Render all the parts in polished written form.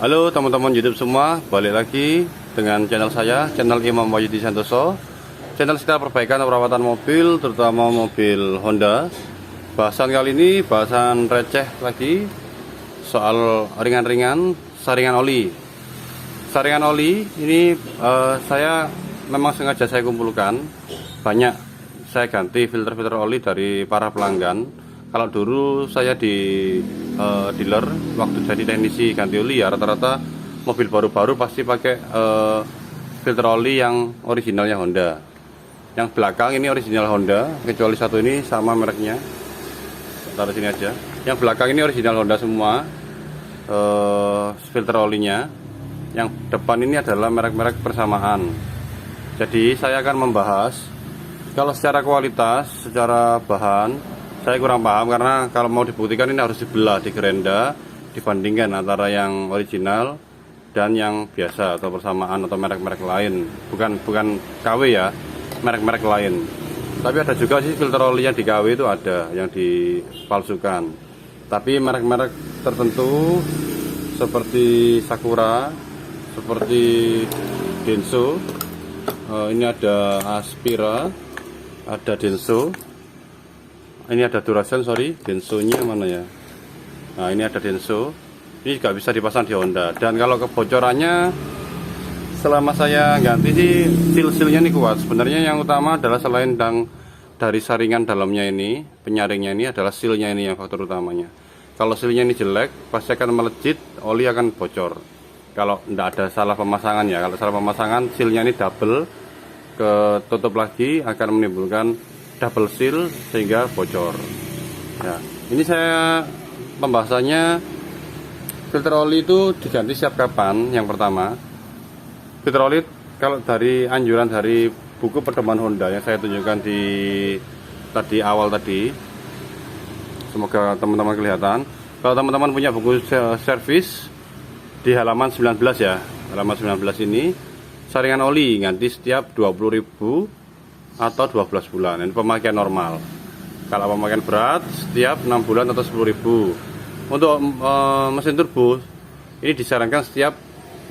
Halo teman-teman YouTube semua, balik lagi dengan channel saya, channel Imam Wahyudi Santoso. Channel sekitar perbaikan perawatan mobil, terutama mobil Honda. Bahasan kali ini bahasan receh lagi, soal ringan-ringan saringan oli. Saringan oli ini saya memang sengaja saya kumpulkan banyak. Saya ganti filter-filter oli dari para pelanggan. Kalau dulu saya di dealer waktu jadi teknisi ganti oli ya, rata-rata mobil baru-baru pasti pakai filter oli yang originalnya Honda. Yang belakang ini original Honda, kecuali satu ini sama mereknya. Taruh sini aja. Yang belakang ini original Honda semua, filter olinya. Yang depan ini adalah merek-merek persamaan. Jadi saya akan membahas kalau secara kualitas, secara bahan saya kurang paham, karena kalau mau dibuktikan ini harus dibelah, digerenda, dibandingkan antara yang original dan yang biasa atau persamaan atau merek-merek lain. Bukan KW ya, merek-merek lain. Tapi ada juga sih filter oli yang di KW itu ada yang dipalsukan. Tapi merek-merek tertentu seperti Sakura, seperti Denso, ini ada Aspira, ada Denso. Ini ada Duracell, Denso-nya mana ya? Nah, ini ada Denso. Ini juga bisa dipasang di Honda. Dan kalau kebocorannya, selama saya ganti sih seal-sealnya ini kuat. Sebenarnya yang utama adalah selain dari saringan dalamnya ini, penyaringnya ini adalah sealnya ini yang faktor utamanya. Kalau sealnya ini jelek, pasti akan melejit, oli akan bocor. Kalau tidak ada salah pemasangan ya. Kalau salah pemasangan, sealnya ini double, ketutup lagi akan menimbulkan double seal sehingga bocor. Ya, ini saya pembahasannya filter oli itu diganti setiap kapan. Yang pertama, filter oli kalau dari anjuran dari buku pedoman Honda yang saya tunjukkan di awal tadi, semoga teman-teman kelihatan. Kalau teman-teman punya buku servis di halaman 19 ya, halaman 19 ini saringan oli ganti setiap 20.000 atau 12 bulan. Ini pemakaian normal. Kalau pemakaian berat setiap 6 bulan atau 10.000. Untuk mesin turbo ini disarankan setiap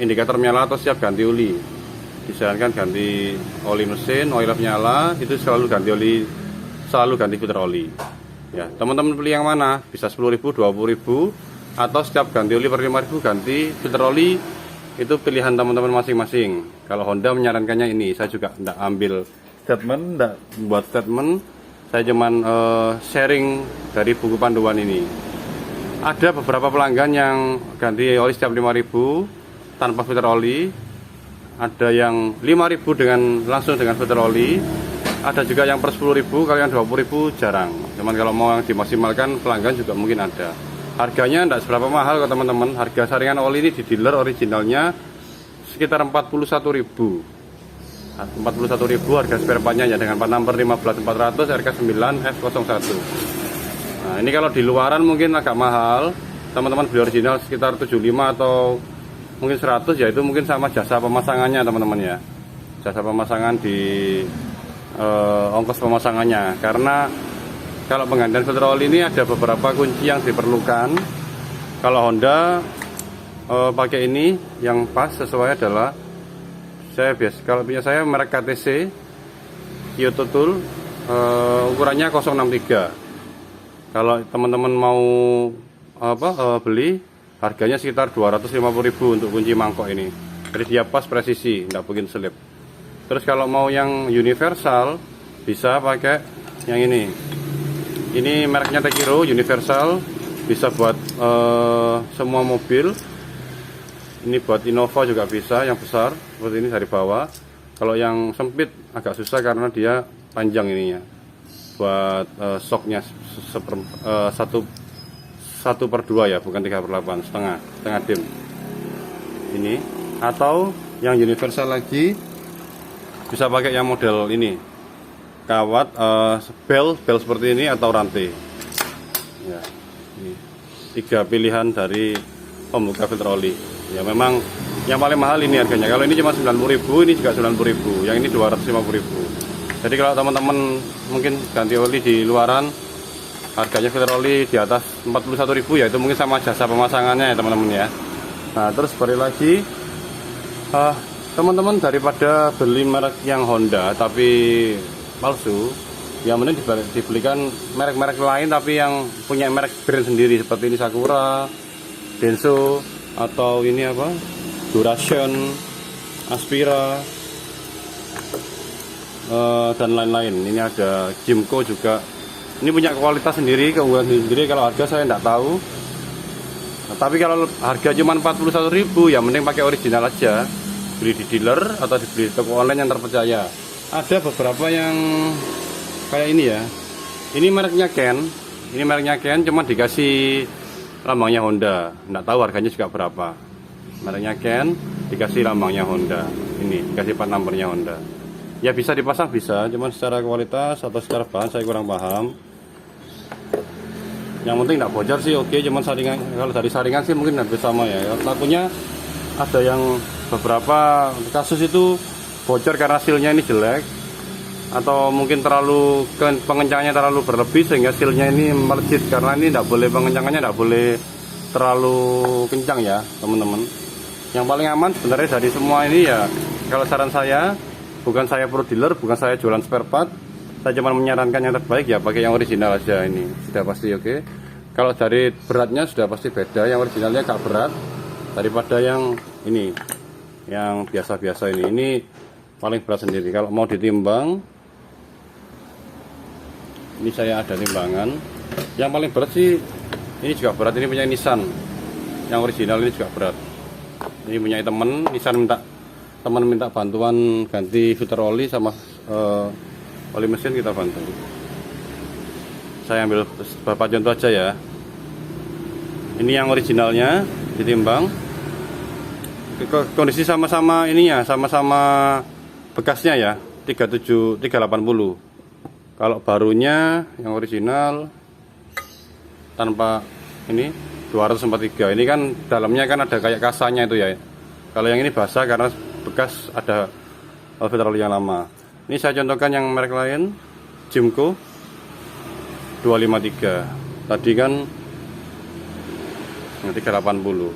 indikator menyala atau setiap ganti oli. Disarankan ganti oli mesin, oil nyala, itu selalu ganti filter oli. Ya, teman-teman pilih yang mana? Bisa 10.000, 20.000 atau setiap ganti oli per 5.000 ganti filter oli. Itu pilihan teman-teman masing-masing. Kalau Honda menyarankannya ini, saya juga tidak ambil statement, tidak buat statement, saya cuman sharing dari buku panduan ini. Ada beberapa pelanggan yang ganti oli setiap 5.000 tanpa filter oli, ada yang 5.000 langsung dengan filter oli, ada juga yang per 10.000, kalau yang 20.000 jarang. Cuman kalau mau yang dimaksimalkan pelanggan juga mungkin ada. Harganya tidak seberapa mahal kok teman-teman. Harga saringan oli ini di dealer originalnya sekitar 41.000. 41.000 harga spare partnya ya, dengan part number 15400 RK9F01. Nah, ini kalau di luaran mungkin agak mahal. Teman-teman beli original sekitar 75 atau mungkin 100 ya, itu mungkin sama jasa pemasangannya teman-teman ya. Jasa pemasangan di ongkos pemasangannya. Karena kalau penggantian filter oli ini ada beberapa kunci yang diperlukan. Kalau Honda pakai ini yang pas sesuai adalah kalau punya saya merek KTC Kyoto Tool, ukurannya 063. Kalau teman-teman mau beli, harganya sekitar 250.000 untuk kunci mangkok ini. Jadi dia pas presisi, tidak bikin selip. Terus kalau mau yang universal, bisa pakai yang ini. Ini mereknya Tekiro Universal, bisa buat semua mobil. Ini buat Innova juga bisa, yang besar seperti ini dari bawah. Kalau yang sempit agak susah karena dia panjang ininya. Buat shocknya 1/2 ya, bukan 3/8, setengah dim. Ini atau yang universal lagi bisa pakai yang model ini, kawat bel seperti ini atau rantai. Ya, ini 3 pilihan dari pembuka filter oli. Ya memang yang paling mahal ini harganya. Kalau ini cuma 90.000, ini juga 90.000. Yang ini 250.000. Jadi kalau teman-teman mungkin ganti oli di luaran, harganya filter oli di atas 41.000 ya, itu mungkin sama jasa pemasangannya ya teman-teman ya. Nah terus balik lagi, teman-teman daripada beli merek yang Honda tapi palsu, yang mending dibelikan merek-merek lain tapi yang punya merek brand sendiri, seperti ini Sakura, Denso, atau ini apa, Duration, Aspira, dan lain-lain. Ini ada Jimco juga. Ini punya kualitas sendiri, keunggulan sendiri. Kalau harga saya tidak tahu. Nah, tapi kalau harga cuma 41.000, ya mending pakai original aja. Beli di dealer atau dibeli di toko online yang terpercaya. Ada beberapa yang kayak ini ya. Ini mereknya Ken. Ini mereknya Ken, cuma dikasih lambangnya Honda. Nggak tahu harganya juga berapa. Mereknya Ken, dikasih lambangnya Honda. Ini dikasih plat nomornya Honda. Ya bisa dipasang bisa, cuman secara kualitas atau secara bahan saya kurang paham. Yang penting nggak bocor sih oke, cuman saringan, kalau dari saringan sih mungkin hampir sama ya. Takutnya ada yang beberapa kasus itu bocor karena sealnya ini jelek, atau mungkin terlalu pengencangannya terlalu berlebih sehingga sealnya ini melejit. Karena ini tidak boleh, pengencangannya tidak boleh terlalu kencang ya teman-teman. Yang paling aman sebenarnya dari semua ini ya, kalau saran saya, bukan saya pro dealer, bukan saya jualan spare part, saya cuma menyarankan yang terbaik ya pakai yang original aja. Ini sudah pasti oke. Kalau dari beratnya sudah pasti beda, yang originalnya agak berat daripada yang ini, yang biasa-biasa ini. Ini paling berat sendiri. Kalau mau ditimbang, ini saya ada timbangan. Yang paling berat sih ini juga berat, ini punya Nissan. Yang original ini juga berat. Ini punya temen, Nissan minta bantuan ganti filter oli sama oli mesin, kita bantu. Saya ambil beberapa contoh aja ya. Ini yang originalnya ditimbang, kondisi sama-sama ininya, sama-sama bekasnya ya, 380. Kalau barunya yang original tanpa ini 243. Ini kan dalamnya kan ada kayak kasanya itu ya. Kalau yang ini basah karena bekas ada filter oli yang lama. Ini saya contohkan yang merek lain, Jimco 253. Tadi kan 380,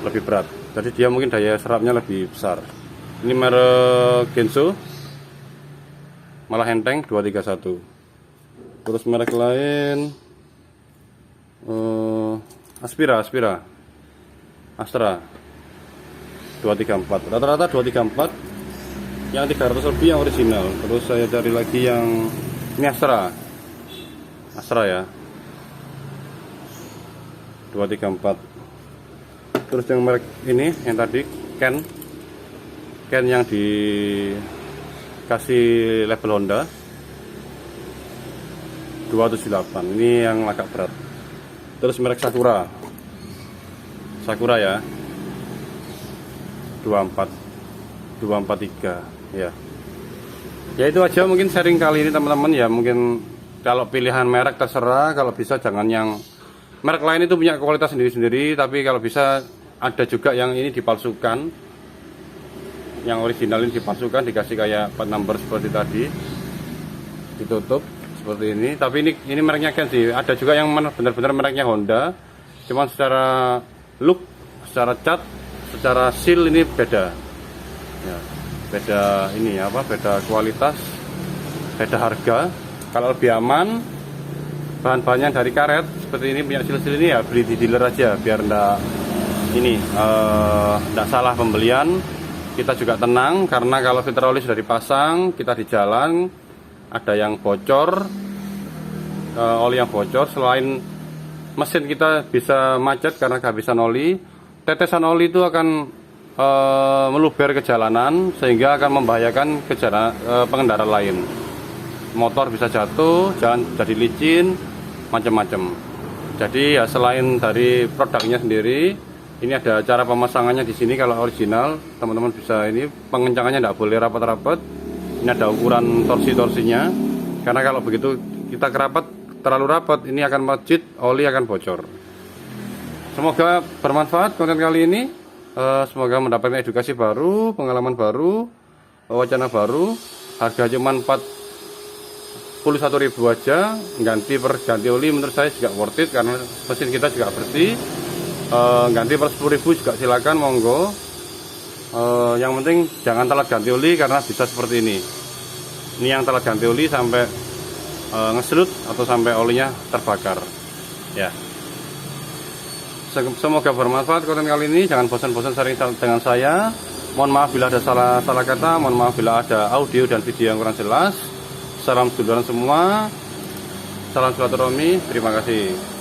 lebih berat. Jadi dia mungkin daya serapnya lebih besar. Ini merek Denso, malah enteng 231. Terus merek lain Aspira, Astra 234. Rata-rata 234. Yang 300 lebih yang original. Terus saya cari lagi yang ini Astra ya, 234. Terus yang merek ini yang tadi Ken yang dikasih label Honda 278. Ini yang agak berat. Terus merek Sakura ya, 243 ya. Ya itu aja mungkin sharing kali ini teman-teman ya. Mungkin kalau pilihan merek terserah, kalau bisa jangan yang merek lain itu punya kualitas sendiri-sendiri, tapi kalau bisa ada juga yang ini dipalsukan. Yang original ini dipalsukan, dikasih kayak plat number seperti tadi, ditutup seperti ini. Tapi ini mereknya Ken sih. Ada juga yang benar-benar mereknya Honda, cuman secara look, secara cat, secara seal ini beda ya. Beda ini apa, beda kualitas, beda harga. Kalau lebih aman, bahan-bahannya dari karet seperti ini, punya sil-sil ini ya beli di dealer aja, biar ndak salah pembelian. Kita juga tenang, karena kalau filter oli sudah dipasang, kita di jalan ada yang bocor, oli yang bocor, selain mesin kita bisa macet karena kehabisan oli, tetesan oli itu akan meluber ke jalanan, sehingga akan membahayakan pengendara lain. Motor bisa jatuh, jalan jadi licin, macam-macam. Jadi ya selain dari produknya sendiri, ini ada cara pemasangannya di sini. Kalau original teman-teman bisa, ini pengencangannya tidak boleh rapat-rapat. Ini ada ukuran torsi-torsinya, karena kalau begitu kita terlalu rapat, ini akan melejit, oli akan bocor. Semoga bermanfaat konten kali ini. Semoga mendapatkan edukasi baru, pengalaman baru, wacana baru. Harga cuma 41.000 aja, ganti oli menurut saya juga worth it, karena mesin kita juga bersih. ganti per 10.000 juga silakan, monggo. Yang penting jangan telat ganti oli karena bisa seperti ini. Ini yang telat ganti oli sampai ngeslut atau sampai olinya terbakar ya. Semoga bermanfaat konten kali ini. Jangan bosan-bosan sharing dengan saya. Mohon maaf bila ada salah kata, mohon maaf bila ada audio dan video yang kurang jelas. Salam seduluran semua, salam silaturahmi, terima kasih.